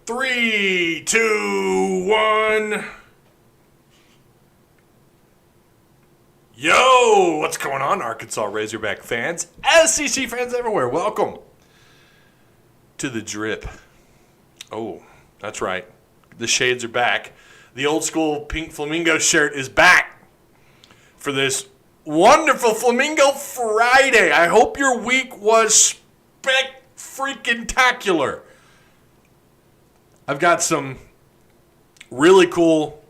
3, 2, 1. Yo, what's going on, Arkansas Razorback fans, SEC fans everywhere? Welcome to the drip. Oh, that's right. The shades are back. The old school pink flamingo shirt is back for this wonderful Flamingo Friday. I hope your week was freaking-tacular. I've got some really cool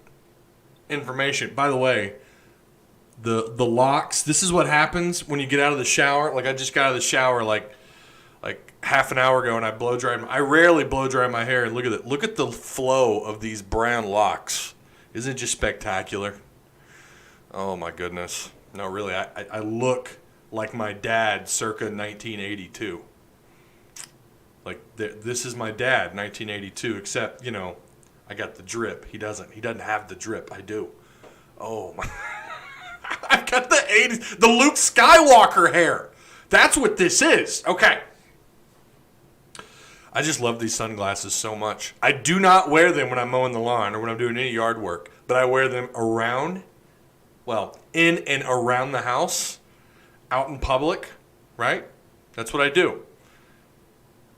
information. By the way, the locks, this is what happens when you get out of the shower. Like, I just got out of the shower like half an hour ago, and I rarely blow dry my hair, and look at it. Look at the flow of these brown locks. Isn't it just spectacular? Oh, my goodness. No, really, I look like my dad circa 1982. Like, this is my dad, 1982, except, you know, I got the drip. He doesn't have the drip. I do. Oh, my. I've got the 80s, the Luke Skywalker hair. That's what this is. Okay. I just love these sunglasses so much. I do not wear them when I'm mowing the lawn or when I'm doing any yard work, but I wear them in and around the house, out in public, right? That's what I do.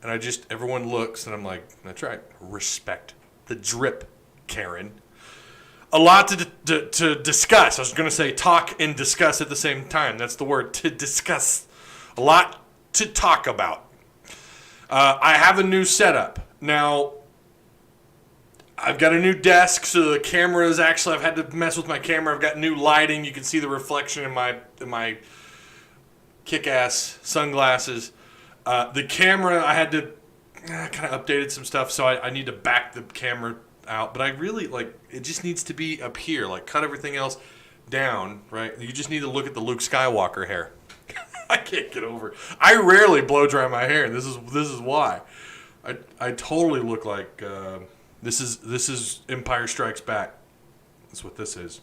And everyone looks, and I'm like, that's right, respect the drip, Karen. A lot to discuss. I was going to say talk and discuss at the same time. That's the word, to discuss. A lot to talk about. I have a new setup. Now, I've got a new desk, so the cameras, actually, I've had to mess with my camera. I've got new lighting. You can see the reflection in my kick-ass sunglasses. The camera, I had to kind of updated some stuff, so I need to back the camera out. But I really, it just needs to be up here. Cut everything else down, right? You just need to look at the Luke Skywalker hair. I can't get over it. I rarely blow dry my hair, and this is why. I totally look like this is Empire Strikes Back. That's what this is.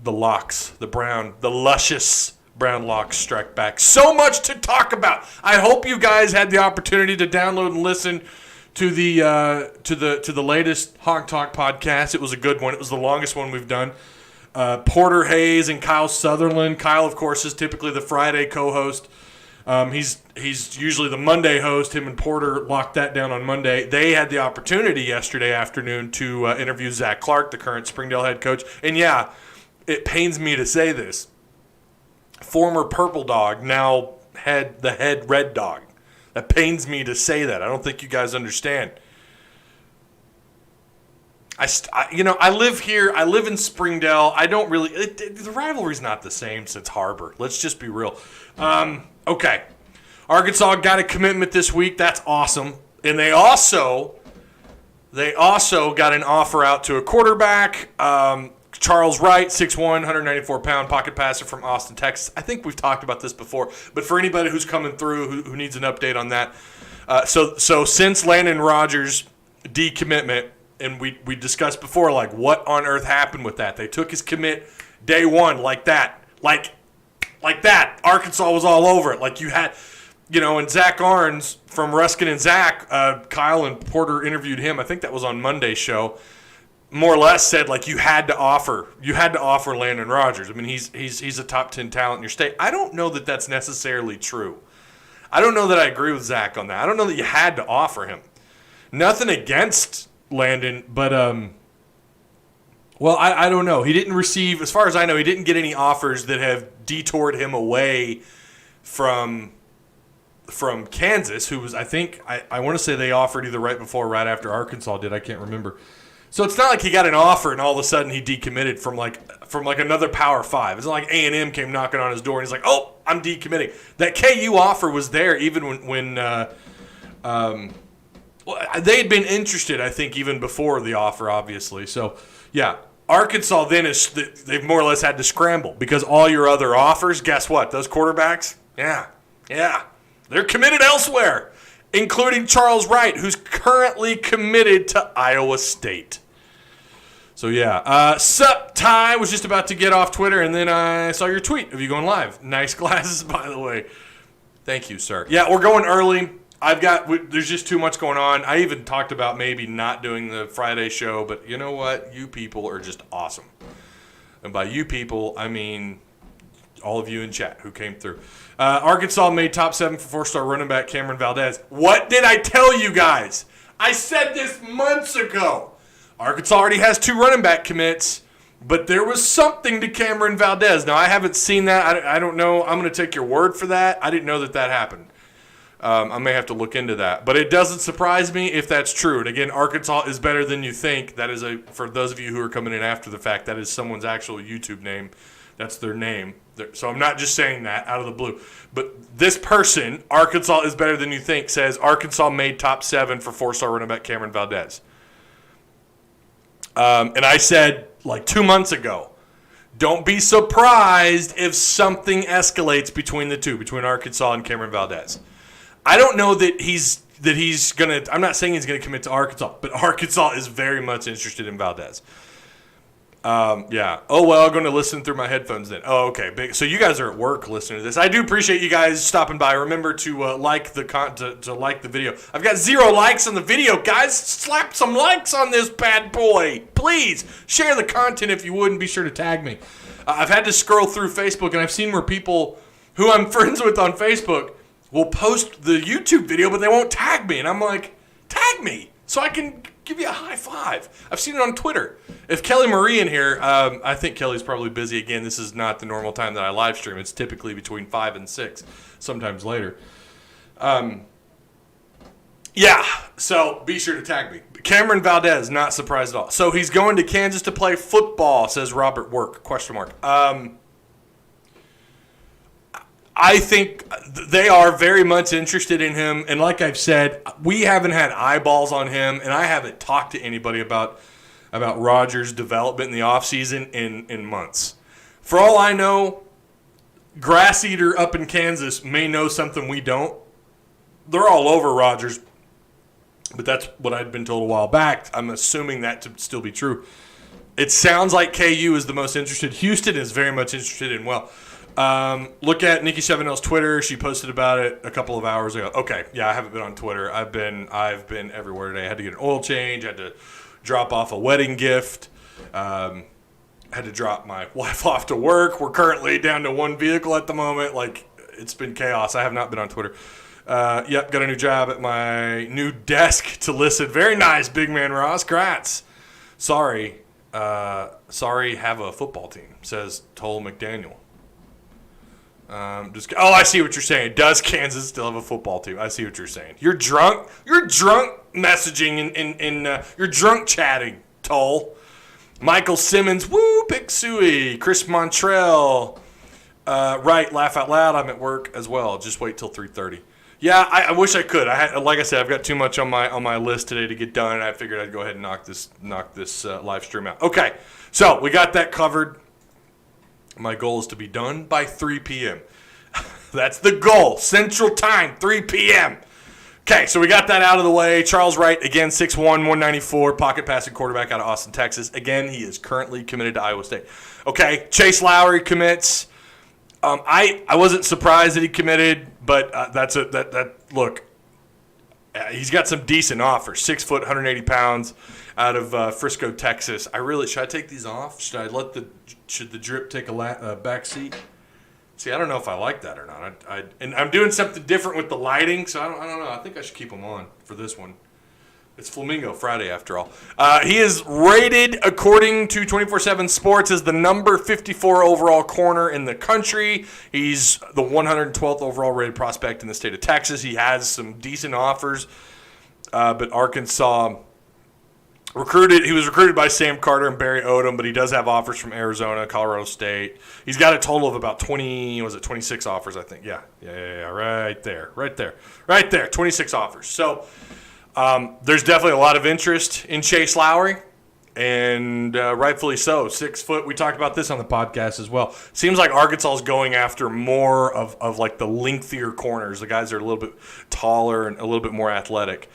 The locks, the luscious brown locks strike back. So much to talk about. I hope you guys had the opportunity to download and listen to the latest Honk Talk podcast. It was a good one. It was the longest one we've done. Porter Hayes and Kyle Sutherland. Kyle, of course, is typically the Friday co-host. He's usually the Monday host. Him and Porter locked that down on Monday. They had the opportunity yesterday afternoon to interview Zach Clark, the current Springdale head coach. And yeah, it pains me to say this. Former Purple Dog, now the head Red Dog. That pains me to say that. I don't think you guys understand. I live here. I live in Springdale. I don't really. The rivalry's not the same since Harbor. Let's just be real. Okay, Arkansas got a commitment this week. That's awesome. And they also got an offer out to a quarterback. Charles Wright, 6'1", 194-pound pocket passer from Austin, Texas. I think we've talked about this before, but for anybody who's coming through who needs an update on that, so since Landon Rogers' decommitment. And we discussed before, what on earth happened with that? They took his commit day one like that. Like that. Arkansas was all over it. You had, and Zach Arns from Ruskin and Zach, Kyle and Porter interviewed him. I think that was on Monday's show. More or less said, you had to offer Landon Rogers. I mean, he's a top 10 talent in your state. I don't know that that's necessarily true. I don't know that I agree with Zach on that. I don't know that you had to offer him. Nothing against Landon, but I don't know. He didn't receive, as far as I know, he didn't get any offers that have detoured him away from Kansas, who was, I think, I want to say they offered either right before or right after Arkansas did. I can't remember. So it's not like he got an offer and all of a sudden he decommitted from another Power 5. It's not like A&M came knocking on his door and he's like, oh, I'm decommitting. That KU offer was there even when they had been interested, I think, even before the offer, obviously. So, yeah, Arkansas then they've more or less had to scramble because all your other offers, guess what? Those quarterbacks, yeah, they're committed elsewhere, including Charles Wright, who's currently committed to Iowa State. So, yeah. Sup, Ty was just about to get off Twitter, and then I saw your tweet of you going live. Nice glasses, by the way. Thank you, sir. Yeah, we're going early. There's just too much going on. I even talked about maybe not doing the Friday show, but you know what? You people are just awesome. And by you people, I mean all of you in chat who came through. Arkansas made top 7 for 4-star running back Cameron Valdez. What did I tell you guys? I said this months ago. Arkansas already has 2 running back commits, but there was something to Cameron Valdez. Now, I haven't seen that. I don't know. I'm going to take your word for that. I didn't know that happened. I may have to look into that. But it doesn't surprise me if that's true. And, again, Arkansas is better than you think. That is for those of you who are coming in after the fact, that is someone's actual YouTube name. That's their name. So I'm not just saying that out of the blue. But this person, Arkansas is better than you think, says Arkansas made top 7 for 4-star running back Cameron Valdez. And I said, like 2 months ago, don't be surprised if something escalates between the two, between Arkansas and Cameron Valdez. I don't know that he's going to – I'm not saying he's going to commit to Arkansas, but Arkansas is very much interested in Valdez. Yeah. Oh, well, I'm going to listen through my headphones then. Oh, okay. So you guys are at work listening to this. I do appreciate you guys stopping by. Remember to like the video. I've got 0 likes on the video, guys. Slap some likes on this bad boy. Please share the content if you would, and be sure to tag me. I've had to scroll through Facebook, and I've seen where people who I'm friends with on Facebook will post the YouTube video, but they won't tag me. And I'm like, tag me so I can give you a high five. I've seen it on Twitter. If Kelly Marie in here, I think Kelly's probably busy again. This is not the normal time that I live stream. It's typically between 5 and 6, sometimes later. Yeah, so be sure to tag me. Cameron Valdez, not surprised at all. So he's going to Kansas to play football, says Robert Work, ? I think they are very much interested in him. And like I've said, we haven't had eyeballs on him, and I haven't talked to anybody about Rogers' development in the offseason in months. For all I know, Grass Eater up in Kansas may know something we don't. They're all over Rogers, but that's what I'd been told a while back. I'm assuming that to still be true. It sounds like KU is the most interested. Houston is very much interested in, well, look at Nikki Chevanel's Twitter. She posted about it a couple of hours ago. Okay, yeah, I haven't been on Twitter. I've been everywhere today. I had to get an oil change. Had to drop off a wedding gift. Had to drop my wife off to work. We're currently down to 1 vehicle at the moment. Like, it's been chaos. I have not been on Twitter. Yep, got a new job at my new desk to listen. Very nice, big man Ross. Grats. Sorry, have a football team, says Toll McDaniel. I see what you're saying. Does Kansas still have a football team? I see what you're saying. You're drunk. You're drunk messaging you're drunk chatting, Toll. Michael Simmons, woo, Big Suey. Chris Montrell, right, laugh out loud. I'm at work as well. Just wait till 3:30. Yeah, I wish I could. Like I said, I've got too much on my list today to get done, and I figured I'd go ahead and knock this live stream out. Okay, so we got that covered. My goal is to be done by 3 p.m. That's the goal. Central Time, 3 p.m. Okay, so we got that out of the way. Charles Wright, again, 6'1", 194, pocket passing quarterback out of Austin, Texas. Again, he is currently committed to Iowa State. Okay, Chase Lowry commits. I wasn't surprised that he committed, but look, he's got some decent offers. 6 foot, 180 pounds out of Frisco, Texas. Should I take these off? Should the drip take a back seat? See, I don't know if I like that or not. And I'm doing something different with the lighting, so I don't know. I think I should keep them on for this one. It's Flamingo Friday, after all. He is rated, according to 24/7 Sports, as the number 54 overall corner in the country. He's the 112th overall rated prospect in the state of Texas. He has some decent offers, but Arkansas he was recruited by Sam Carter and Barry Odom, but he does have offers from Arizona, Colorado State. He's got a total of about 26 offers, I think. Yeah, right there, 26 offers. So there's definitely a lot of interest in Chase Lowry, and rightfully so. 6 foot, we talked about this on the podcast as well. Seems like Arkansas is going after more of like the lengthier corners, the guys that are a little bit taller and a little bit more athletic.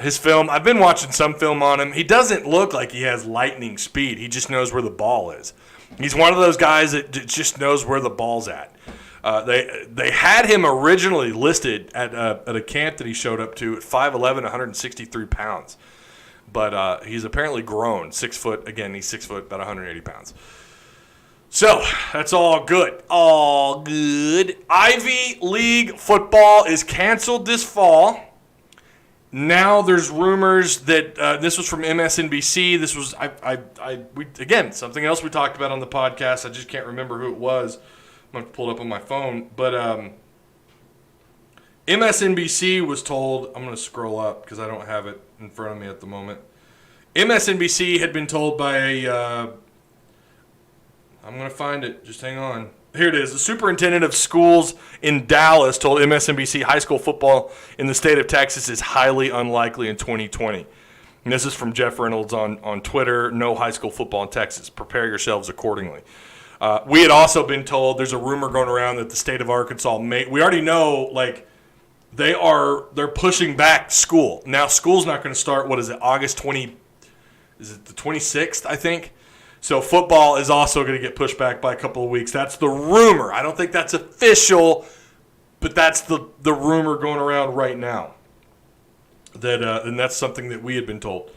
His film, I've been watching some film on him. He doesn't look like he has lightning speed. He just knows where the ball is. He's one of those guys that just knows where the ball's at. They had him originally listed at a camp that he showed up to at 5'11", 163 pounds. But he's apparently grown 6 foot. Again, he's 6 foot, about 180 pounds. So that's all good. All good. Ivy League football is canceled this fall. Now there's rumors that this was from MSNBC. This was again, something else we talked about on the podcast. I just can't remember who it was. I'm going to pull it up on my phone. But MSNBC was told, I'm going to scroll up because I don't have it in front of me at the moment. MSNBC had been told by I'm going to find it. Just hang on. Here it is. The superintendent of schools in Dallas told MSNBC high school football in the state of Texas is highly unlikely in 2020. And this is from Jeff Reynolds on Twitter. No high school football in Texas. Prepare yourselves accordingly. We had also been told there's a rumor going around that the state of Arkansas we already know, like, they're pushing back school. Now school's not going to start, what is it, August 20, is it the 26th, I think? So football is also going to get pushed back by a couple of weeks. That's the rumor. I don't think that's official, but that's the rumor going around right now. And that's something that we had been told.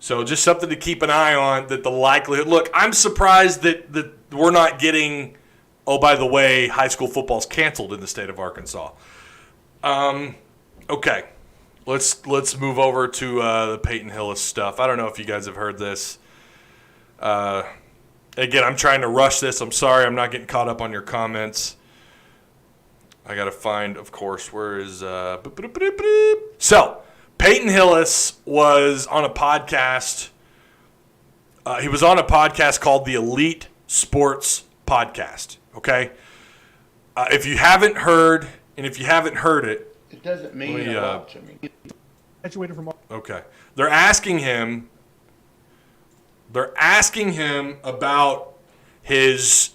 So just something to keep an eye on, that the likelihood. Look, I'm surprised that we're not getting, oh, by the way, high school football's canceled in the state of Arkansas. Okay. Let's move over to the Peyton Hillis stuff. I don't know if you guys have heard this. Again, I'm trying to rush this. I'm sorry I'm not getting caught up on your comments. I got to find, of course, where is... So, Peyton Hillis was on a podcast. He was on a podcast called the Elite Sports Podcast, okay? If you haven't heard, and if you haven't heard it... It doesn't mean a lot to me. Graduated from... Okay. They're asking him about his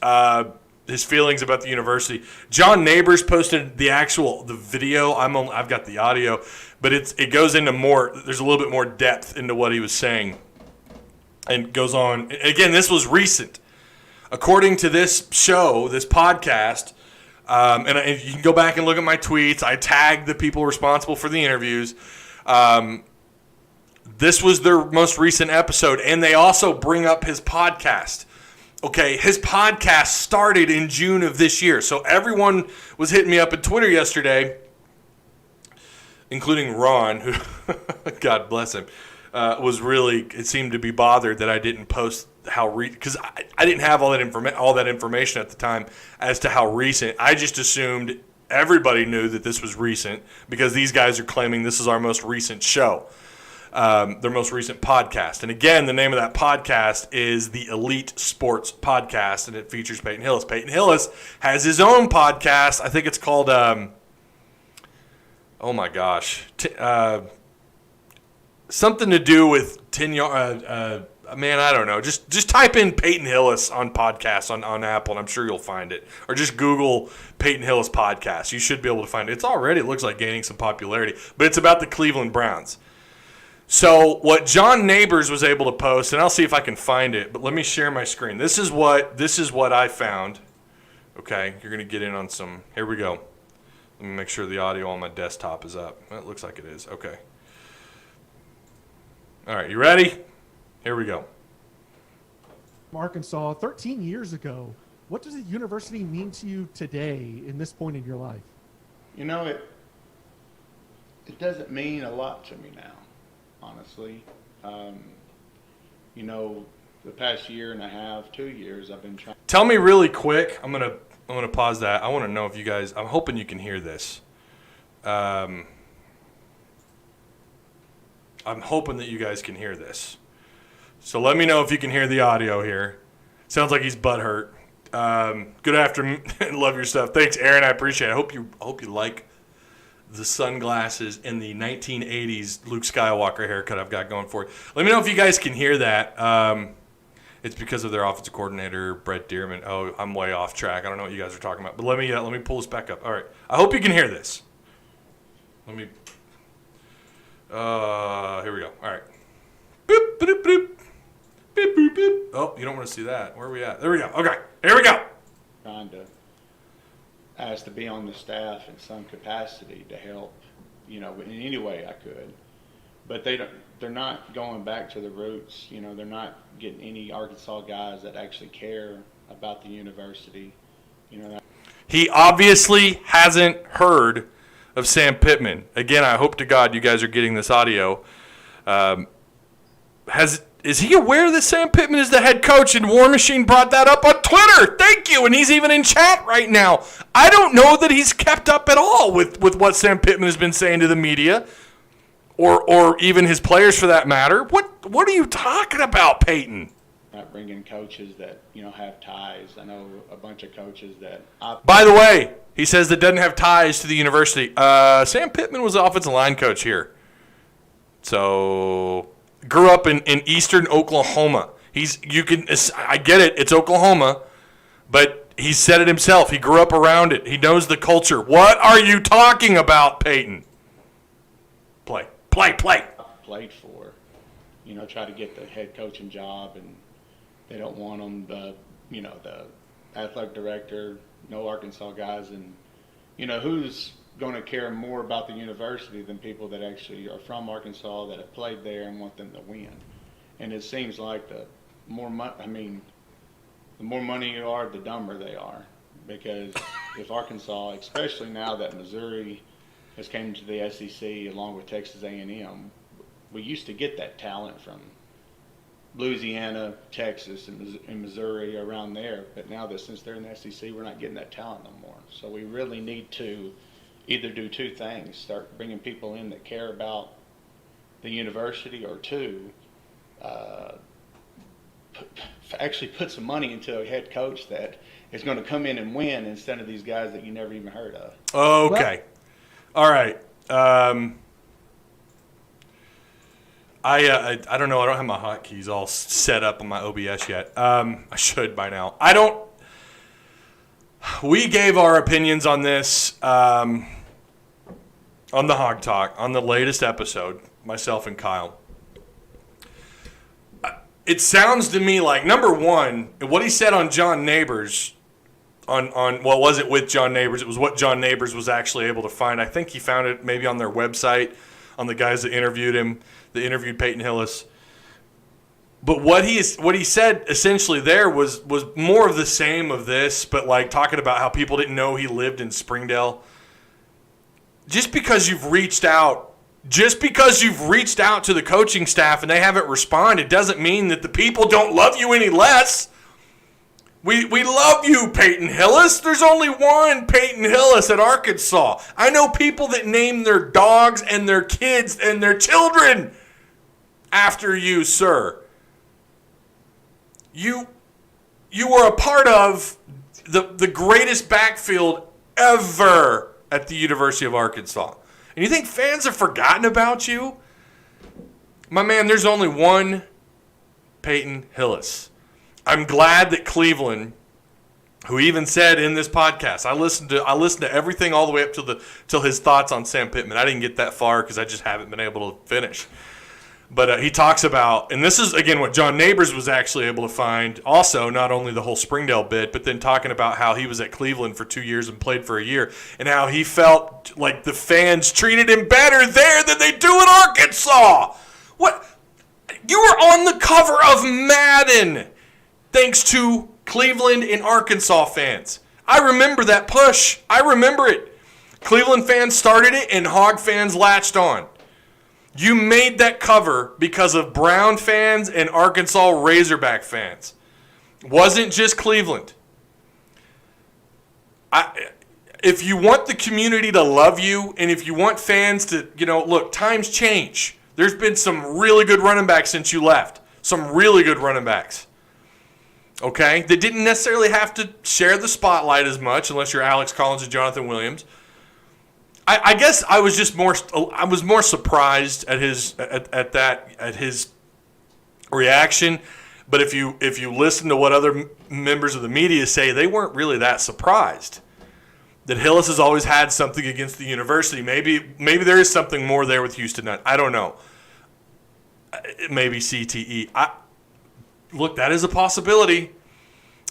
feelings about the university. John Neighbors posted the video. I've got the audio, but it goes into more. There's a little bit more depth into what he was saying, and goes on. Again, this was recent, according to this show, this podcast. And you can go back and look at my tweets. I tagged the people responsible for the interviews. This was their most recent episode, and they also bring up his podcast. Okay, his podcast started in June of this year, so everyone was hitting me up on Twitter yesterday, including Ron, who, God bless him, it seemed to be bothered that I didn't post because I didn't have all that information at the time as to how recent. I just assumed everybody knew that this was recent because these guys are claiming this is our most recent show. Their most recent podcast. And again, the name of that podcast is the Elite Sports Podcast, and it features Peyton Hillis. Peyton Hillis has his own podcast. I think it's called, oh my gosh, something to do with 10 yard, man, I don't know. Just type in Peyton Hillis on podcast on Apple, and I'm sure you'll find it. Or just Google Peyton Hillis podcast. You should be able to find it. It looks like gaining some popularity, but it's about the Cleveland Browns. So what John Neighbors was able to post, and I'll see if I can find it, but let me share my screen. This is what I found. Okay, you're going to get in on some. Here we go. Let me make sure the audio on my desktop is up. It looks like it is. Okay. All right, you ready? Here we go. Arkansas 13 years ago. What does a university mean to you today in this point in your life? You know, it doesn't mean a lot to me now. Honestly, the past year and a half, 2 years, I've been trying. Tell me really quick. I'm gonna pause that. I want to know if you guys. I'm hoping you can hear this. I'm hoping that you guys can hear this. So let me know if you can hear the audio here. Sounds like he's butthurt. Good afternoon. Love your stuff. Thanks, Aaron. I appreciate it. I hope you like the sunglasses and the 1980s Luke Skywalker haircut I've got going for you. Let me know if you guys can hear that. It's because of their offensive coordinator, Brett Dearman. Oh, I'm way off track. I don't know what you guys are talking about. But let me pull this back up. All right. I hope you can hear this. Here we go. All right. Boop, boop, boop. Boop, boop, boop. Oh, you don't want to see that. Where are we at? There we go. Okay. Here we go. Kinda. asked to be on the staff in some capacity to help, in any way I could. But they're not going back to the roots. They're not getting any Arkansas guys that actually care about the university. He obviously hasn't heard of Sam Pittman. Again, I hope to God you guys are getting this audio. Is he aware that Sam Pittman is the head coach? And War Machine brought that up on Twitter. Thank you. And he's even in chat right now. I don't know that he's kept up at all with what Sam Pittman has been saying to the media, or even his players for that matter. What are you talking about, Peyton? Not bringing coaches that have ties. I know a bunch of coaches that. By the way, he says that doesn't have ties to the university. Sam Pittman was the offensive line coach here, so grew up in eastern Oklahoma. I get it. It's Oklahoma, but he said it himself. He grew up around it. He knows the culture. What are you talking about, Peyton? Play. Played for, try to get the head coaching job, and they don't want them. The athletic director, no Arkansas guys, and who's going to care more about the university than people that actually are from Arkansas that have played there and want them to win. And it seems like the more money you are, the dumber they are. Because if Arkansas, especially now that Missouri has came to the SEC along with Texas A&M, we used to get that talent from Louisiana, Texas, and Missouri around there. But now that since they're in the SEC, we're not getting that talent no more. So we really need to either do two things: start bringing people in that care about the university, or two, actually put some money into a head coach that is going to come in and win instead of these guys that you never even heard of. Okay. All right. I don't know. I don't have my hotkeys all set up on my OBS yet. I should by now. We gave our opinions on this on the Hog Talk, on the latest episode, myself and Kyle. It sounds to me like, number one, what he said on John Neighbors, on what was it with John Neighbors? It was what John Neighbors was actually able to find. I think he found it maybe on their website, on the guys that interviewed him, that interviewed Peyton Hillis. But what he said essentially there was more of the same of this, but like talking about how people didn't know he lived in Springdale. Just because you've reached out to the coaching staff and they haven't responded doesn't mean that the people don't love you any less. We love you, Peyton Hillis. There's only one Peyton Hillis at Arkansas. I know people that name their dogs and their kids and their children after you, sir. You were a part of the greatest backfield ever at the University of Arkansas. And you think fans have forgotten about you? My man, there's only one Peyton Hillis. I'm glad that Cleveland, who even said in this podcast, I listened to everything all the way up till his thoughts on Sam Pittman. I didn't get that far because I just haven't been able to finish. But he talks about, and this is, again, what John Neighbors was actually able to find also, not only the whole Springdale bit, but then talking about how he was at Cleveland for 2 years and played for a year, and how he felt like the fans treated him better there than they do in Arkansas. What? You were on the cover of Madden thanks to Cleveland and Arkansas fans. I remember that push. I remember it. Cleveland fans started it, and Hog fans latched on. You made that cover because of Brown fans and Arkansas Razorback fans. Wasn't just Cleveland. If you want the community to love you, and if you want fans to, look, times change. There's been some really good running backs since you left. Some really good running backs. Okay? They didn't necessarily have to share the spotlight as much, unless you're Alex Collins and Jonathan Williams. I guess I was more surprised at his reaction, but if you listen to what other members of the media say, they weren't really that surprised. That Hillis has always had something against the university. Maybe there is something more there with Houston. I don't know. Maybe CTE. Look, that is a possibility.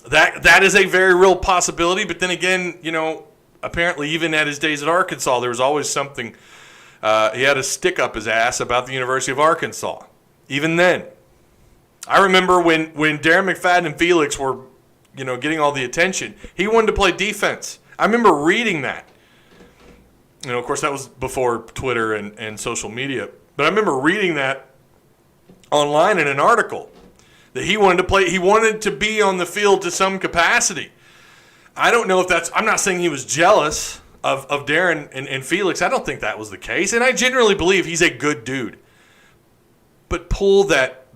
That is a very real possibility. But then again, apparently even at his days at Arkansas, there was always something. He had a stick up his ass about the University of Arkansas. Even then. I remember when Darren McFadden and Felix were, getting all the attention, he wanted to play defense. I remember reading that. Of course, that was before Twitter and social media. But I remember reading that online in an article that he wanted to be on the field to some capacity. I don't know if I'm not saying he was jealous of Darren and Felix. I don't think that was the case. And I generally believe he's a good dude. But pull that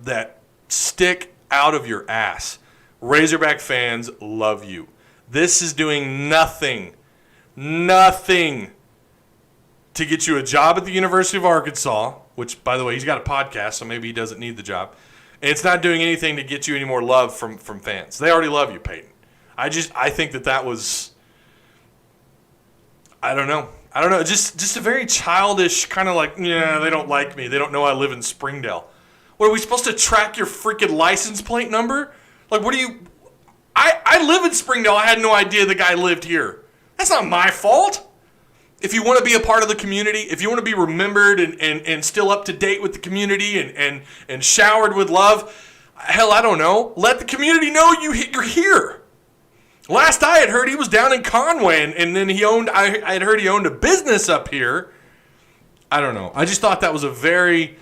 stick out of your ass. Razorback fans love you. This is doing nothing to get you a job at the University of Arkansas, which, by the way, he's got a podcast, so maybe he doesn't need the job. And it's not doing anything to get you any more love from fans. They already love you, Peyton. I think that was, I don't know, just a very childish kind of like, yeah, they don't like me. They don't know I live in Springdale. What, are we supposed to track your freaking license plate number? Like, what do you, I live in Springdale. I had no idea the guy lived here. That's not my fault. If you want to be a part of the community, if you want to be remembered and still up to date with the community and showered with love, hell, I don't know. Let the community know you're here. Last I had heard, he was down in Conway, and then I had heard he owned a business up here. I don't know. I just thought that was a very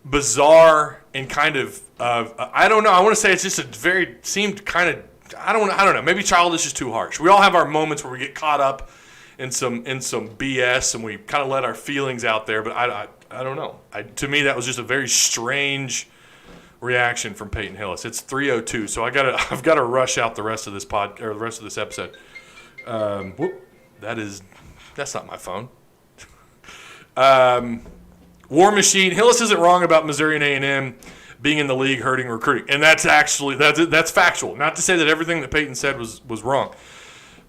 bizarre and kind of, I don't know. I want to say it's just seemed kind of, I don't know. Maybe childish is too harsh. We all have our moments where we get caught up in some BS and we kind of let our feelings out there, but I don't know. To me, that was just a very strange reaction from Peyton Hillis. It's 3:02, so I've got to rush out the rest of this the rest of this episode. That's not my phone. War Machine. Hillis isn't wrong about Missouri and A&M being in the league hurting recruiting, and that's factual. Not to say that everything that Peyton said was wrong.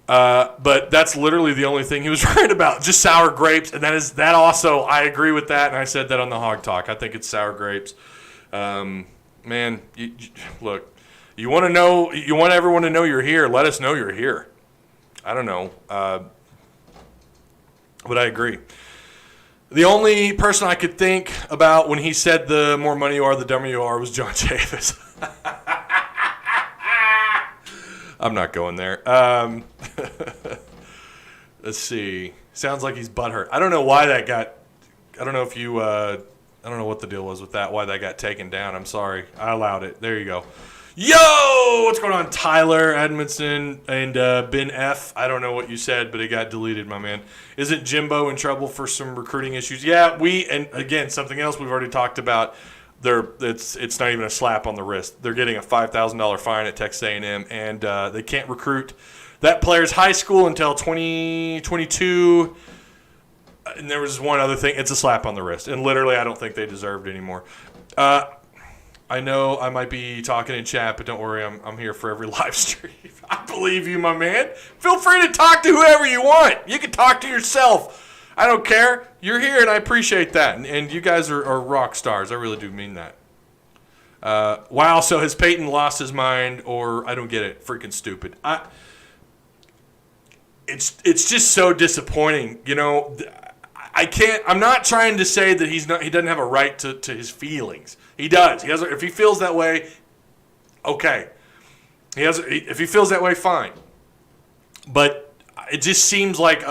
But that's literally the only thing he was right about, just sour grapes, and that also, I agree with that, and I said that on the Hog Talk. I think it's sour grapes. Man, look, you want everyone to know you're here, let us know you're here. I don't know, but I agree. The only person I could think about when he said the more money you are, the dumber you are was John Chavis. I'm not going there. Let's see. Sounds like he's butthurt. I don't know why that got. I don't know if you. I don't know what the deal was with that. Why that got taken down. I'm sorry. I allowed it. There you go. Yo, what's going on, Tyler, Edmonson, and Ben F? I don't know what you said, but it got deleted, my man. Isn't Jimbo in trouble for some recruiting issues? Yeah, and again, something else we've already talked about. It's not even a slap on the wrist. They're getting a $5,000 fine at Texas A&M, and they can't recruit that player's high school until 2022. And there was one other thing. It's a slap on the wrist, and literally I don't think they deserved it anymore. I know I might be talking in chat, but don't worry, I'm here for every live stream. I believe you, my man. Feel free to talk to whoever you want. You can talk to yourself. I don't care. You're here, and I appreciate that. And you guys are rock stars. I really do mean that. Wow, so has Peyton lost his mind, or I don't get it. Freaking stupid. It's just so disappointing. I'm not trying to say that he doesn't have a right to his feelings. He does. If he feels that way, okay. If he feels that way, fine. But it just seems like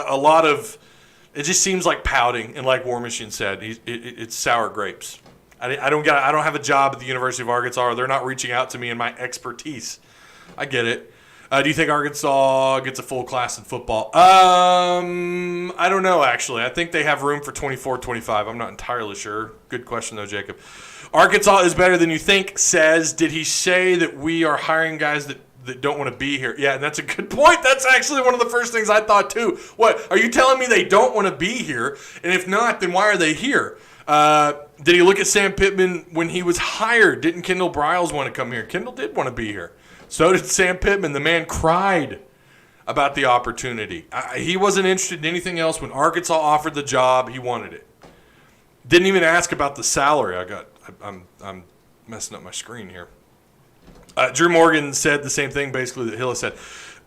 it just seems like pouting, and like War Machine said, it's sour grapes. I don't have a job at the University of Arkansas. They're not reaching out to me in my expertise. I get it. Do you think Arkansas gets a full class in football? I don't know, actually. I think they have room for 24, 25. I'm not entirely sure. Good question, though, Jacob. Arkansas is better than you think, says. Did he say that we are hiring guys that don't want to be here? Yeah, and that's a good point. That's actually one of the first things I thought, too. What, are you telling me they don't want to be here? And if not, then why are they here? Did he look at Sam Pittman when he was hired? Didn't Kendall Briles want to come here? Kendall did want to be here. So did Sam Pittman. The man cried about the opportunity. He wasn't interested in anything else. When Arkansas offered the job, he wanted it. Didn't even ask about the salary. I'm messing up my screen here. Drew Morgan said the same thing, basically, that Hillis said.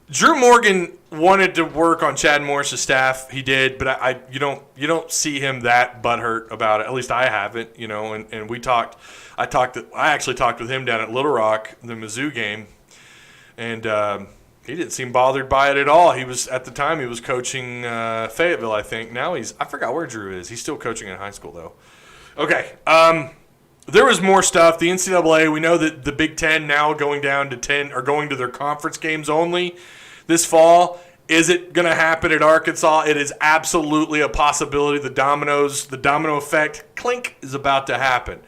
Drew Morgan wanted to work on Chad Morris's staff. He did, but you don't see him that butthurt about it. At least I haven't, And we talked. I actually talked with him down at Little Rock, the Mizzou game, and he didn't seem bothered by it at all. He was at the time he was coaching Fayetteville, I think. Now I forgot where Drew is. He's still coaching in high school though. Okay. There was more stuff. The NCAA, we know that the Big Ten now going down to 10 are going to their conference games only this fall. Is it going to happen at Arkansas? It is absolutely a possibility. The domino effect, clink, is about to happen.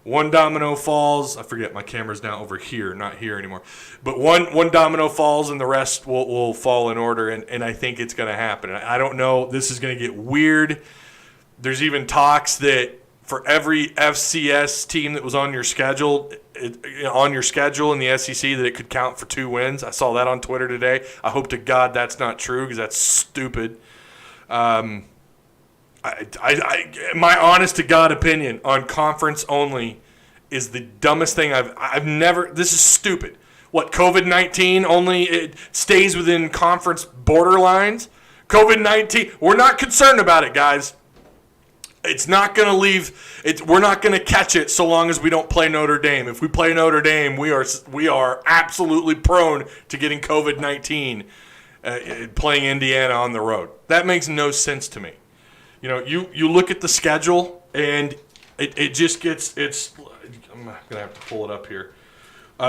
One domino falls. I forget, my camera's now over here, not here anymore. But one domino falls and the rest will fall in order, and I think it's going to happen. I don't know. This is going to get weird. There's even talks that for every FCS team that was on your schedule in the SEC, that it could count for 2 wins. I saw that on Twitter today. I hope to God that's not true because that's stupid. My honest to God opinion on conference only is the dumbest thing I've never. This is stupid. What, COVID-19 only it stays within conference borderlines? COVID-19, we're not concerned about it, guys. It's not going to leave. We're not going to catch it so long as we don't play Notre Dame. If we play Notre Dame, we are absolutely prone to getting COVID-19 playing Indiana on the road. That makes no sense to me. You look at the schedule and it just gets. I'm going to have to pull it up here.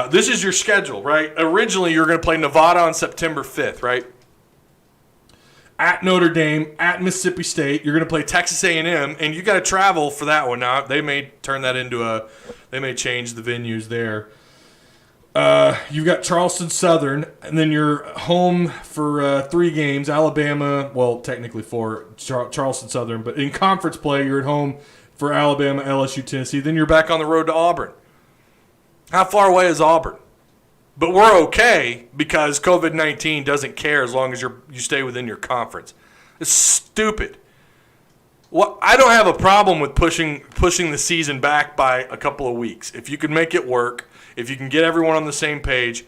This is your schedule, right? Originally, you're going to play Nevada on September 5th, right? At Notre Dame, at Mississippi State, you're going to play Texas A&M, and you got to travel for that one. Now they may turn that into they may change the venues there. You've got Charleston Southern, and then you're home for 3 games. Alabama, well, technically 4, Charleston Southern, but in conference play, you're at home for Alabama, LSU, Tennessee. Then you're back on the road to Auburn. How far away is Auburn? But we're okay because COVID-19 doesn't care as long as you stay within your conference. It's stupid. Well, I don't have a problem with pushing the season back by a couple of weeks. If you can make it work, if you can get everyone on the same page,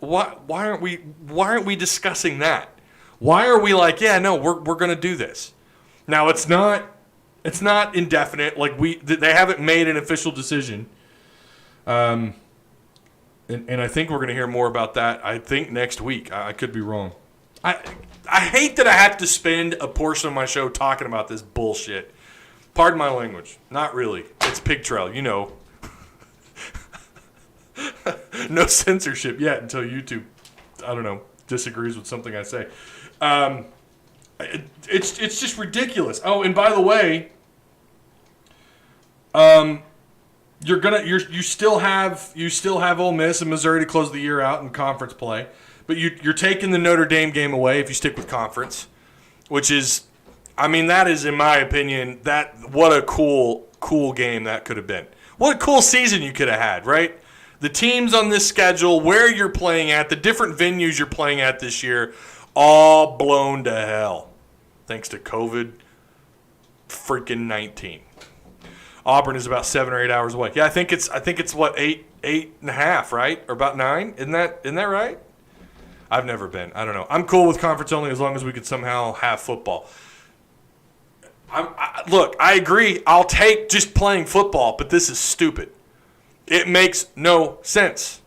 why aren't we discussing that? Why are we like, yeah, no, we're going to do this? Now it's not indefinite. Like they haven't made an official decision. And I think we're going to hear more about that, I think, next week. I could be wrong. I hate that I have to spend a portion of my show talking about this bullshit. Pardon my language. Not really. It's pig trail, No censorship yet until YouTube, I don't know, disagrees with something I say. It's just ridiculous. Oh, and by the way, you still have Ole Miss and Missouri to close the year out in conference play, but you're taking the Notre Dame game away if you stick with conference, which is, that is, in my opinion, what a cool game that could have been. What a cool season you could have had, right? The teams on this schedule, where you're playing at, the different venues you're playing at this year, all blown to hell, thanks to COVID freaking 19. Auburn is about 7 or 8 hours away. Yeah, I think it's what, 8.5, right? Or about 9? Isn't that right? I've never been. I don't know. I'm cool with conference only as long as we could somehow have football. Look, I agree. I'll take just playing football, but this is stupid. It makes no sense.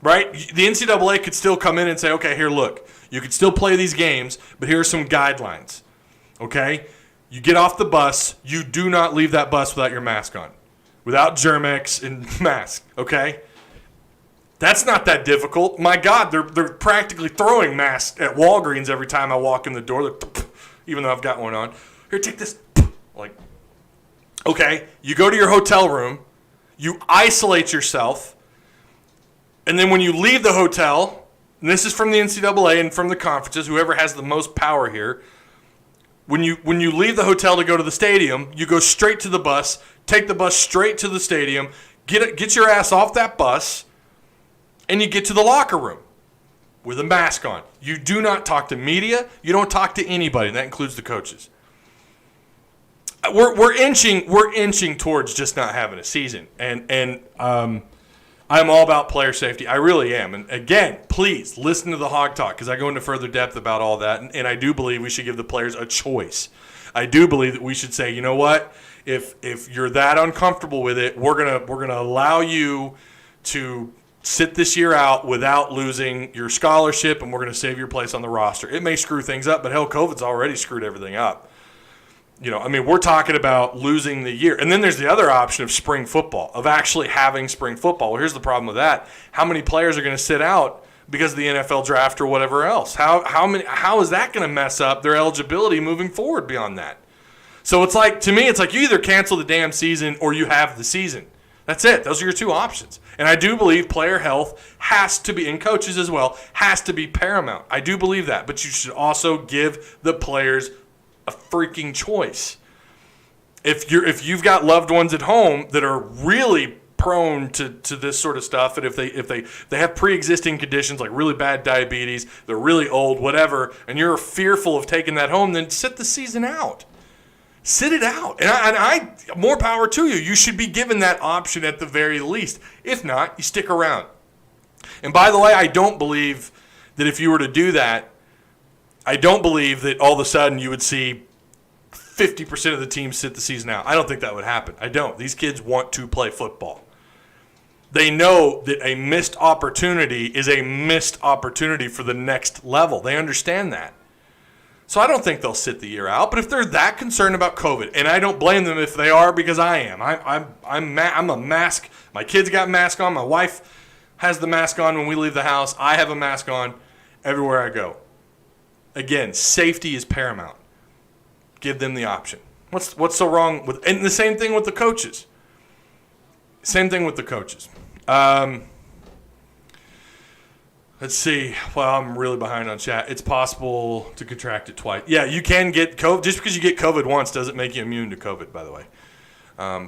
Right? The NCAA could still come in and say, okay, here, look. You could still play these games, but here are some guidelines. Okay? You get off the bus, you do not leave that bus without your mask on. Without Germ-X and mask, okay? That's not that difficult. My God, they're practically throwing masks at Walgreens every time I walk in the door. Even though I've got one on. Here, take this. Like, okay, you go to your hotel room, you isolate yourself, and then when you leave the hotel, and this is from the NCAA and from the conferences, whoever has the most power here, When you leave the hotel to go to the stadium, you go straight to the bus, take the bus straight to the stadium, get your ass off that bus, and you get to the locker room with a mask on. You do not talk to media. You don't talk to anybody, and that includes the coaches. We're inching towards just not having a season, and I'm all about player safety. I really am. And again, please listen to the Hog Talk because I go into further depth about all that. And I do believe we should give the players a choice. I do believe that we should say, you know what? If you're that uncomfortable with it, we're gonna allow you to sit this year out without losing your scholarship, and we're going to save your place on the roster. It may screw things up, but hell, COVID's already screwed everything up. We're talking about losing the year. And then there's the other option of spring football, of actually having spring football. Well, here's the problem with that. How many players are going to sit out because of the NFL draft or whatever else? How is that going to mess up their eligibility moving forward beyond that? So to me, it's like you either cancel the damn season or you have the season. That's it. Those are your two options. And I do believe player health has to be, and coaches as well, has to be paramount. I do believe that. But you should also give the players a freaking choice. If you've got loved ones at home that are really prone to this sort of stuff, and if they have pre-existing conditions like really bad diabetes, they're really old, whatever, and you're fearful of taking that home, then sit the season out. Sit it out. And I more power to you. You should be given that option at the very least. If not, you stick around. And by the way, I don't believe that if you were to do that, I don't believe that all of a sudden you would see 50% of the team sit the season out. I don't think that would happen. I don't. These kids want to play football. They know that a missed opportunity is a missed opportunity for the next level. They understand that. So I don't think they'll sit the year out. But if they're that concerned about COVID, and I don't blame them if they are, because I am. I'm a mask. My kids got mask on. My wife has the mask on when we leave the house. I have a mask on everywhere I go. Again, safety is paramount. Give them the option. What's so wrong with? And the same thing with the coaches. Same thing with the coaches. Let's see. Well, I'm really behind on chat. It's possible to contract it twice. Yeah, you can get COVID. Just because you get COVID once doesn't make you immune to COVID, by the way.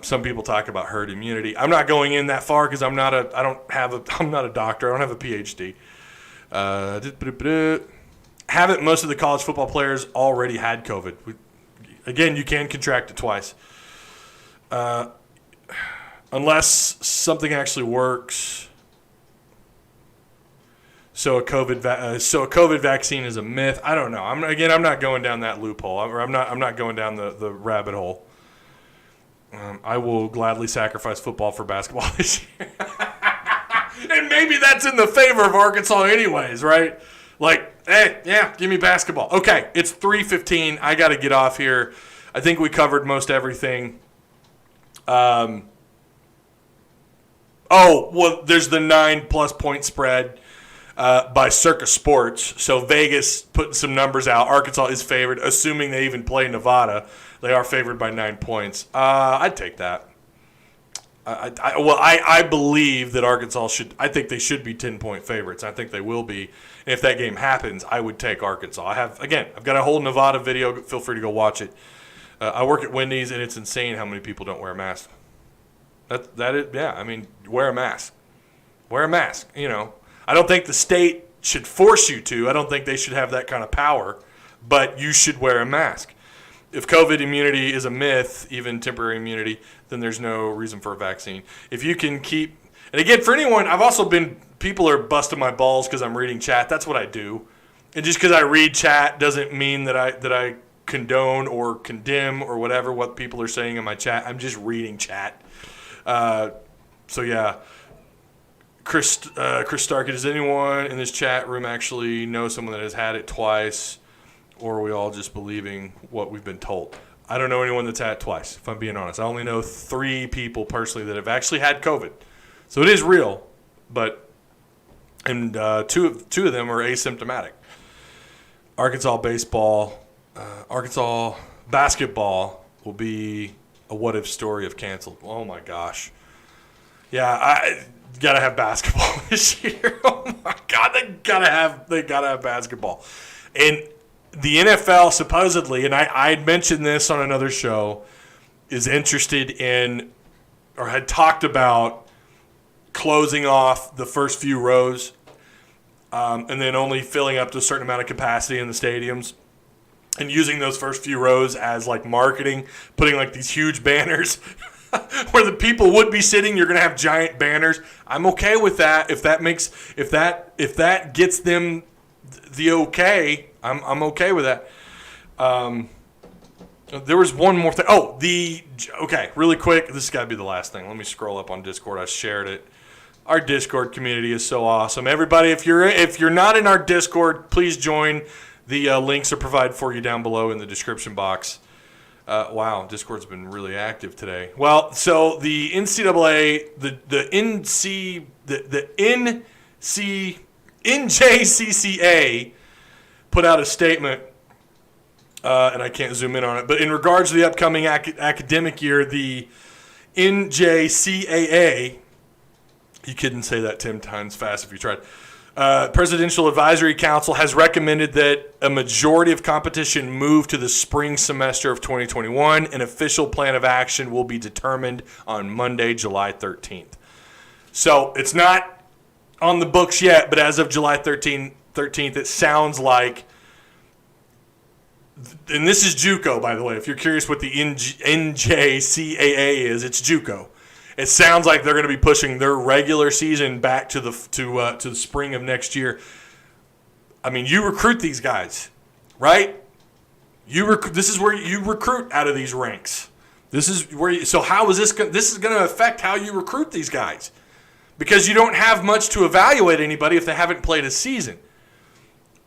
Some people talk about herd immunity. I'm not going in that far because I'm not a doctor. I don't have a PhD. Haven't most of the college football players already had COVID? Again, you can contract it twice. Unless something actually works. So a COVID vaccine is a myth. I don't know. I'm not going down that loophole. I'm not going down the rabbit hole. I will gladly sacrifice football for basketball this year. And maybe that's in the favor of Arkansas anyways, right? Like, hey, yeah, give me basketball. Okay, it's 3:15. I got to get off here. I think we covered most everything. There's the 9+ point spread by Circa Sports. So Vegas putting some numbers out. Arkansas is favored, assuming they even play Nevada. They are favored by 9 points. I'd take that. I believe that Arkansas should. I think they should be 10-point favorites. I think they will be. And if that game happens, I would take Arkansas. I've got a whole Nevada video. Feel free to go watch it. I work at Wendy's, and it's insane how many people don't wear a mask. Wear a mask. Wear a mask. I don't think the state should force you to. I don't think they should have that kind of power, but you should wear a mask. If COVID immunity is a myth, even temporary immunity, then there's no reason for a vaccine. If you can keep, and again, for anyone, people are busting my balls because I'm reading chat. That's what I do. And just because I read chat doesn't mean that I condone or condemn or whatever what people are saying in my chat. I'm just reading chat. So yeah. Chris Stark, does anyone in this chat room actually know someone that has had it twice, or are we all just believing what we've been told? I don't know anyone that's had it twice, if I'm being honest. I only know 3 people personally that have actually had COVID. So it is real, and two of them are asymptomatic. Arkansas basketball will be a what-if story if canceled. Oh, my gosh. Yeah, gotta have basketball this year. Oh my God, they gotta have basketball. And the NFL supposedly, and I had mentioned this on another show, is interested in or had talked about closing off the first few rows, and then only filling up to a certain amount of capacity in the stadiums, and using those first few rows as like marketing, putting like these huge banners where the people would be sitting, you're going to have giant banners. I'm okay with that. If that gets them the okay, I'm okay with that. There was one more thing. Okay, really quick. This has got to be the last thing. Let me scroll up on Discord. I shared it. Our Discord community is so awesome. Everybody, if you're not in our Discord, please join. The links are provided for you down below in the description box. Wow, Discord's been really active today. Well, so the NCAA, the NJCCA put out a statement, and I can't zoom in on it, but in regards to the upcoming academic year, the NJCAA, you couldn't say that 10 times fast if you tried, Presidential Advisory Council has recommended that a majority of competition move to the spring semester of 2021. An official plan of action will be determined on Monday, July 13th. So it's not on the books yet, but as of July 13th, it sounds like, and this is JUCO, by the way. If you're curious what the NJCAA is, it's JUCO. It sounds like they're going to be pushing their regular season back to the spring of next year. I mean, you recruit these guys, right? This is where you recruit out of these ranks. This is where. So how is this? This is going to affect how you recruit these guys, because you don't have much to evaluate anybody if they haven't played a season.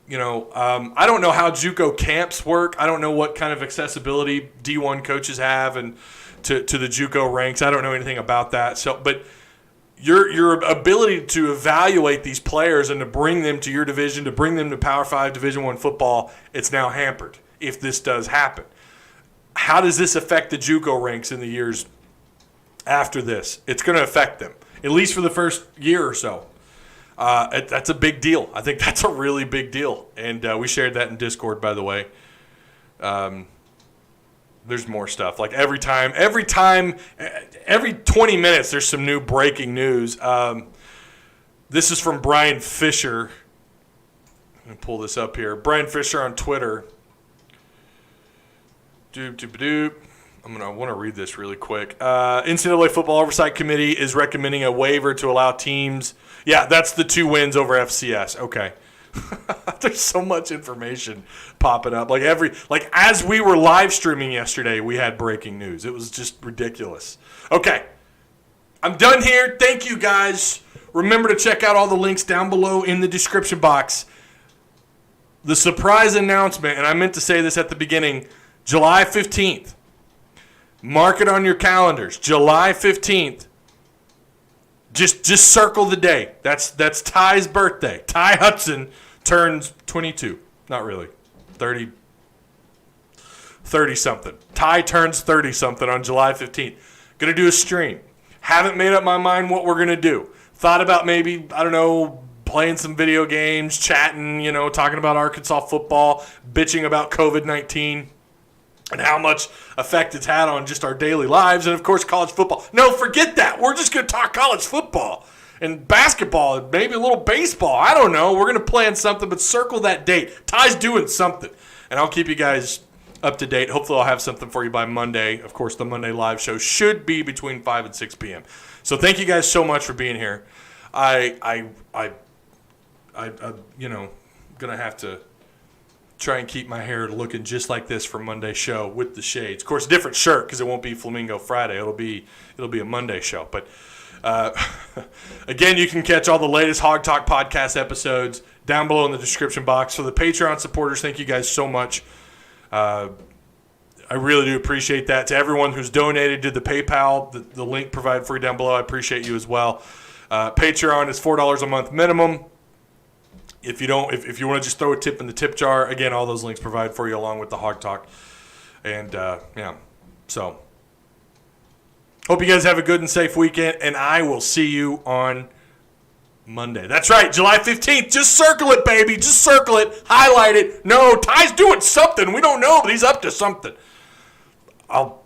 You know, I don't know how JUCO camps work. I don't know what kind of accessibility D1 coaches have and to the JUCO ranks. I don't know anything about that. So, but your ability to evaluate these players and to bring them to your division, to bring them to Power 5 Division I football, it's now hampered if this does happen. How does this affect the JUCO ranks in the years after this? It's going to affect them, at least for the first year or so. That's a big deal. I think that's a really big deal. And we shared that in Discord, by the way. There's more stuff. Like every 20 minutes, there's some new breaking news. This is from Brian Fisher. Let me pull this up here. Brian Fisher on Twitter. I want to read this really quick. NCAA Football Oversight Committee is recommending a waiver to allow teams. Yeah, that's the 2 wins over FCS. Okay. There's so much information popping up. Like as we were live streaming yesterday, we had breaking news. It was just ridiculous. Okay. I'm done here. Thank you, guys. Remember to check out all the links down below in the description box. The surprise announcement, and I meant to say this at the beginning, July 15th. Mark it on your calendars. July 15th. Just circle the day. That's Ty's birthday. Ty Hudson turns 22. Not really. 30-something. Ty turns 30-something on July 15th. Going to do a stream. Haven't made up my mind what we're going to do. Thought about maybe, I don't know, playing some video games, chatting, talking about Arkansas football, bitching about COVID-19. And how much effect it's had on just our daily lives, and of course college football. No, forget that. We're just going to talk college football and basketball and maybe a little baseball. I don't know. We're going to plan something, but circle that date. Ty's doing something, and I'll keep you guys up to date. Hopefully I'll have something for you by Monday. Of course, the Monday live show should be between 5 and 6 p.m. So thank you guys so much for being here. I going to have to try and keep my hair looking just like this for Monday's show with the shades. Of course, different shirt because it won't be Flamingo Friday. It'll be a Monday show. But again, you can catch all the latest Hog Talk podcast episodes down below in the description box. For the Patreon supporters, thank you guys so much. I really do appreciate that. To everyone who's donated to the PayPal, the link provided for you down below, I appreciate you as well. Patreon is $4 a month minimum. If you want to just throw a tip in the tip jar, again, all those links provided for you along with the Hog Talk. And, so hope you guys have a good and safe weekend, and I will see you on Monday. That's right, July 15th. Just circle it, baby. Just circle it. Highlight it. No, Ty's doing something. We don't know, but he's up to something. I'll